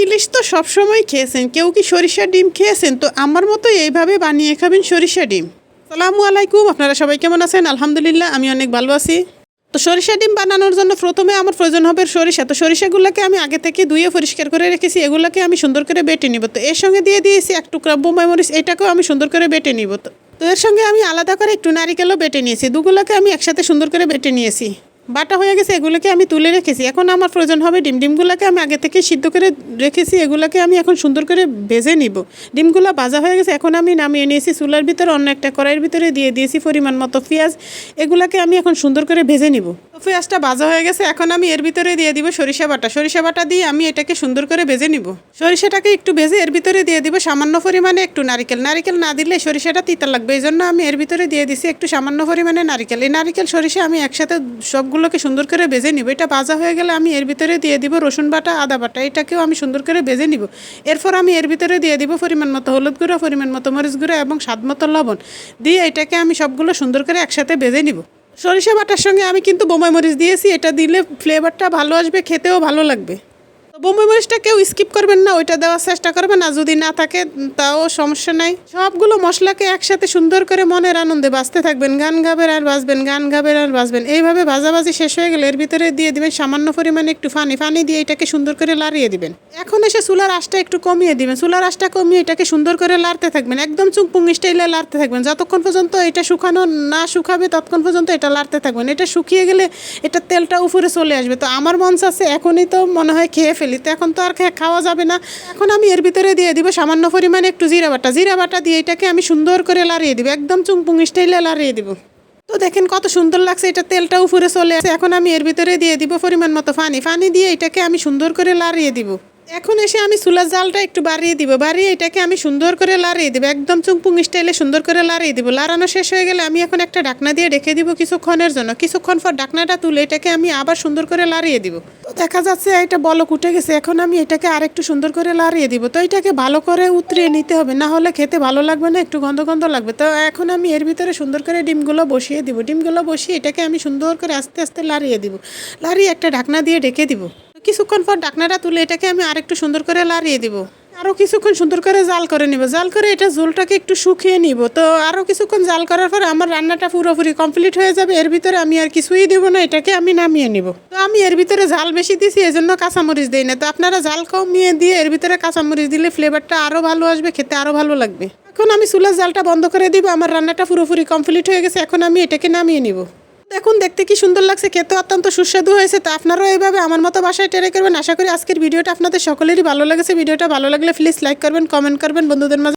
ইলিশ তো সবসময় খেয়েছেন, কেউ কি সরিষার ডিম খেয়েছেন? তো আমার মতো এইভাবে বানিয়ে খাবেন সরিষা ডিম। আসসালামু আলাইকুম, আপনারা সবাই কেমন আছেন? আলহামদুলিল্লাহ, আমি অনেক ভালো আছি। তো সরিষা ডিম বানানোর জন্য প্রথমে আমার প্রয়োজন হবে সরিষা। তো সরিষাগুলোকে আমি আগে থেকে ধুয়ে পরিষ্কার করে রেখেছি, এগুলোকে আমি সুন্দর করে বেটে নিব। তো এর সঙ্গে দিয়ে দিয়েছি এক টুকরা বোম্বাই মরিচ, এটাকেও আমি সুন্দর করে বেটে নিব। তো এর সঙ্গে আমি আলাদা করে একটু নারিকেলও বেটে নিয়েছি, দুগুলোকে আমি একসাথে সুন্দর করে বেটে নিয়েছি। বাটা হয়ে গেছে, এগুলোকে আমি তুলে রেখেছি। এখন আমার প্রয়োজন হবে ডিমগুলোকে আমি আগে থেকে সিদ্ধ করে রেখেছি, এগুলোকে আমি এখন সুন্দর করে ভেজে নিব। ডিমগুলো ভাজা হয়ে গেছে, এখন আমি নামিয়ে নিয়েছি চুলার ভিতরে, অন্য একটা কড়াইয়ের ভিতরে দিয়ে দিয়েছি পরিমাণ মতো পেঁয়াজ। এগুলোকে আমি এখন সুন্দর করে ভেজে নিব। পেঁয়াজটা ভাজা হয়ে গেছে, এখন আমি এর ভিতরে দিয়ে দিব সরিষা বাটা দিয়ে আমি এটাকে সুন্দর করে ভেজে নিব। সরিষাটাকে একটু ভেজে এর ভিতরে দিয়ে দিব সামান্য পরিমাণে একটু নারিকেল না দিলে সরিষাটা তিতা লাগবে, এই জন্য আমি এর ভিতরে দিয়ে দিছি একটু সামান্য পরিমাণে নারিকেল। এই নারিকেল সরিষা আমি একসাথে সবগুলোকে সুন্দর করে ভেজে নিব। এটা ভাজা হয়ে গেলে আমি এর ভিতরে দিয়ে দিব রসুন বাটা, আদা বাটা, এটাকেও আমি সুন্দর করে ভেজে নিব। এরপর আমি এর ভিতরে দিয়ে দিব পরিমাণ মতো হলুদ গুঁড়ো, পরিমাণ মতো মরিচ গুঁড়ো এবং স্বাদ মতো লবণ দিয়ে এটাকে আমি সবগুলো সুন্দর করে একসাথে ভেজে নিব। সরিষা বাটার সঙ্গে আমি কিন্তু বোম্বাই মরিচ দিয়েছি, এটা দিলে ফ্লেভারটা ভালো আসবে, খেতেও ভালো লাগবে। তো বোম্বাই মরিচটা কেউ স্কিপ করবেন না, ওইটা দেওয়ার চেষ্টা করবেন, আর যদি না থাকে তাও সমস্যা নাই। সবগুলো মশলাকে একসাথে সুন্দর করে মনের আনন্দে ভাজতে থাকবেন, গান গাবেন আর ভাজবেন। এইভাবে ভাজাভাজি শেষ হয়ে গেলে এর ভিতরে দিয়ে দিবেন সামান্য পরিমাণে একটু পানি দিয়ে এটাকে সুন্দর করে লাড়িয়ে দিবেন। এখন এসে চুলার আঁচটা একটু কমিয়ে দিবেন, চুলার আঁচটা কমিয়ে এটাকে সুন্দর করে লাড়তে থাকবেন, একদম চুংপুং স্টাইলে লাড়তে থাকবেন। যতক্ষণ পর্যন্ত এটা শুকানো না শুকাবে ততক্ষণ পর্যন্ত এটা লাড়তে থাকবেন। এটা শুকিয়ে গেলে এটা তেলটা উপরে চলে আসবে। তো আমার মন চাচ্ছে এখনই তো মনে হয় খেয়ে ফেলি, তো এখন তো আর খাওয়া যাবে না। এখন আমি এর ভিতরে দিয়ে দিব সামান্য পরিমাণে একটু জিরা বাটা দিয়ে এটাকে আমি সুন্দর করে লাড়িয়ে দিব, একদম চুংপুং স্টাইলে লাড়িয়ে দিব। তো দেখেন কত সুন্দর লাগছে, এটা তেলটা উপরে চলে আসে। এখন আমি এর ভিতরে দিয়ে দিব পরিমাণ মতো পানি দিয়ে এটাকে আমি সুন্দর করে লাড়িয়ে দিব। এখন এসে আমি চুলার জালটা একটু বাড়িয়ে এটাকে আমি সুন্দর করে লাড়িয়ে দিব, একদম চুংপুং স্টাইলে সুন্দর করে লাড়িয়ে দিব। লাড়ানো শেষ হয়ে গেলে আমি এখন একটা ঢাকনা দিয়ে রেখে দিব কিছুক্ষণের জন্য। কিছুক্ষণ পর ঢাকনাটা তুলে এটাকে আমি আবার সুন্দর করে লাড়িয়ে দিব। তো দেখা যাচ্ছে এটা বলক উঠে গেছে, এখন আমি এটাকে আরেকটু সুন্দর করে লাড়িয়ে দিব। তো এটাকে ভালো করে উতরিয়ে নিতে হবে, না হলে খেতে ভালো লাগবে না, একটু গন্ধ লাগবে। তো এখন আমি এর ভিতরে সুন্দর করে ডিমগুলো বসিয়ে দিব। ডিমগুলো বসিয়ে এটাকে আমি সুন্দর করে আস্তে আস্তে লাড়িয়ে দিব, লাড়িয়ে একটা ঢাকনা দিয়ে ঢেকে দিব। কিছুক্ষণ পর ঢাকনাটা তুলে এটাকে আমি আরেকটু সুন্দর করে লাড়িয়ে দিব। আরও কিছুক্ষণ সুন্দর করে জাল করে নিব, জাল করে এটা ঝোলটাকে একটু শুকিয়ে নিব। তো আরও কিছুক্ষণ জাল করার পর আমার রান্নাটা পুরোপুরি কমপ্লিট হয়ে যাবে। এর ভিতরে আমি আর কিছুই দিব না, এটাকে আমি নামিয়ে নিব। তো আমি এর ভিতরে ঝাল বেশি দিয়েছি, এজন্য কাঁচামরিচ দিই না। তো আপনারা ঝাল কমিয়ে দিয়ে এর ভিতরে কাঁচামরিচ দিলে ফ্লেভারটা আরও ভালো আসবে, খেতে আরও ভালো লাগবে। এখন আমি চুলার জালটা বন্ধ করে দিব, আমার রান্নাটা পুরোপুরি কমপ্লিট হয়ে গেছে। এখন আমি এটাকে নামিয়ে নিব। দেখুন দেখতে কি সুন্দর লাগছে, খেতে অত্যন্ত সুস্বাদু হয়েছে। তো আপনারাও এইভাবে আমার মতো বাসায় ট্রাই করবেন। আশা করি আজকের ভিডিওটা আপনাদের সকলেরই ভালো লেগেছে। ভিডিওটা ভালো লাগলে প্লিজ লাইক করবেন, কমেন্ট করবেন, বন্ধুদের মাঝে